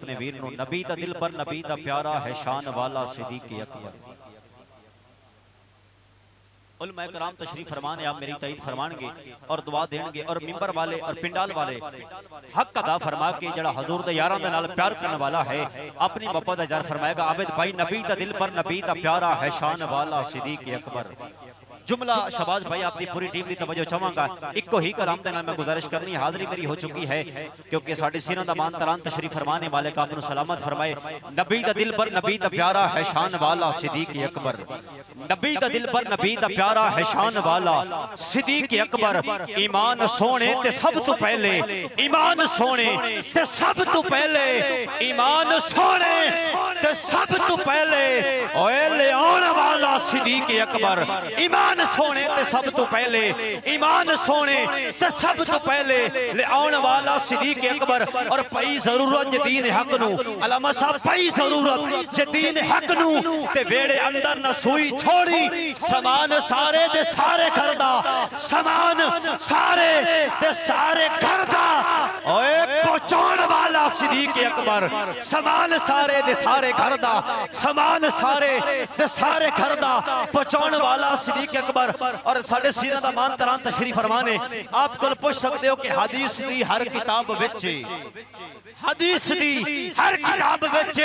अपने वीर नू। नबी दा दिल पर नबी दा प्यारा है शान वाला सिद्दीक अकबर। उलमा कराम तशरीफ फरमाने आप मेरी तईद फरमाएंगे और दुआ देंगे और मिंबर वाले और पिंडाल वाले हक अदा फरमा के जड़ा हजूर दे यारां दे नाल प्यार करने वाला है अपनी मोहब्बत दा इज़हार फरमाएगा। आबिद भाई नबी दा दिल पर नबी दा प्यारा है शान वाला सिद्दीक अकबर। जुमला शबाज भाई आपकी पूरी टीम की तवज्जो चाहांगा। इको ही कलाम दे नाल मैं गुजारिश करनी हाज़री मेरी हो चुकी है क्योंकि साडे सीना दा मान तरान तशरीफ फरमाने वाले का आपको सलामत फरमाए। नबी दा दिल पर नबी दा प्यारा है शान वाला सिद्दीक अकबर। नबी दा दिल पर नबी दा प्यारा है शान वाला सिद्दीक अकबर। ईमान सोने ते सब तो पहले, ईमान सोने ते सब तो पहले, ईमान सोने ते सब तो पहले ओए ले आने वाला सिद्दीक अकबर। ईमान सोने ते सब तो पहले, ईमान सोने ते सब तो पहले ले आने वाला सिद्दीक अकबर। और पई जरूरत दीन हक नू अलामा साहब पई जरूरत दीन हक नू ते वेड़े अंदर न सुई छोड़ी समान सारे दे सारे करदा, समान सारे दे सारे करदा ओए पहुंचाने वाला सिद्दीक अकबर। समान सारे दे सारे करदा, समान सारे दे सारे करदा पहुंचाने वाला सिद्दीक अकबर। और साडे सीना दा मान तरान तशरीफ फरमाने आप कोल पूछ सकते हो कि हदीस दी हर किताब विच, हदीस दी हर किताब विच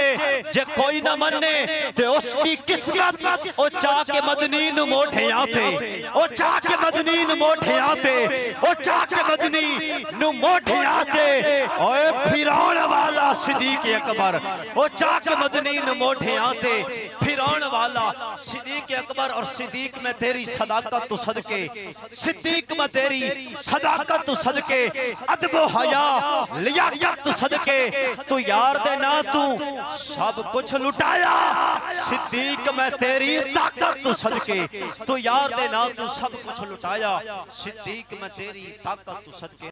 जे कोई ना मन्ने ते उसकी किस्मत ओ चा के मदनी नु मोठे आपे, ओ चा के मदनी नु मोठे आपे, ओ चा के मदनी नु मोठे आते ओए फिरौन वाला सिद्दीक अकबर। ओ चा के मदनी नु मोठे आते फिरौन वाला सिद्दीक अकबर। और सिद्दीक में तेरी सदाकत तू सदके, सिद्दीक में तेरी सदाकत तू सदके, अदब हया लियाकत तू सदके तू यार दे ना तू सब कुछ लुटाया। सिद्दीक में तेरी ताकत तू सदके तू यार दे ना तू सब कुछ लुटाया। सिद्दीक में तेरी ताकत तू सदके